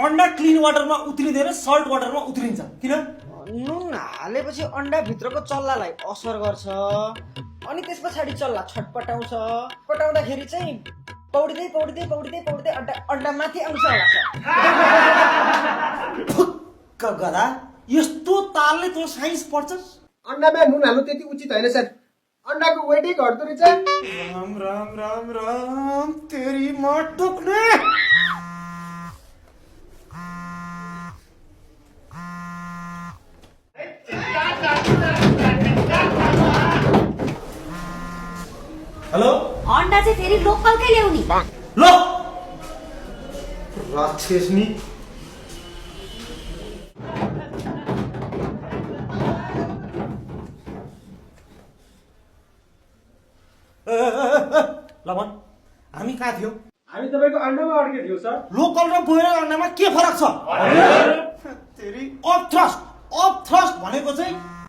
अन्डा clean वाटरमा उत्रिँदैन salt वाटरमा उत्रिन्छ किन नुन हालेपछि अन्डा भित्रको चल्लालाई असर गर्छ अनि त्यस पछाडि चल्ला छटपटाउँछ पटाउँदाखेरि चाहिँ पौडिँदै पौडिँदै पौडिँदै पौडिँदै अन्डा माथि आउँछ होला सर फुक्क गदा यस्तो तालले तँ साइन्स पढ्छस् अन्डामा नुन हाल्नु त्यति उचित होइन सर अन्डाको वेटै घट्दो रहेछ राम राम राम राम तेरी माँ टुक्ने हेलो अन्डा चाहिँ फेरि लोकलकै ल्याउने लो राक्षस नि लमन हामी कहाँ थियौँ हामी तपाईँको अन्डामा अड्के थियौँ सर लोकल र बोइलर अन्डामा के फरक छ तेरी अप थ्रस्ट भनेको चाहिँ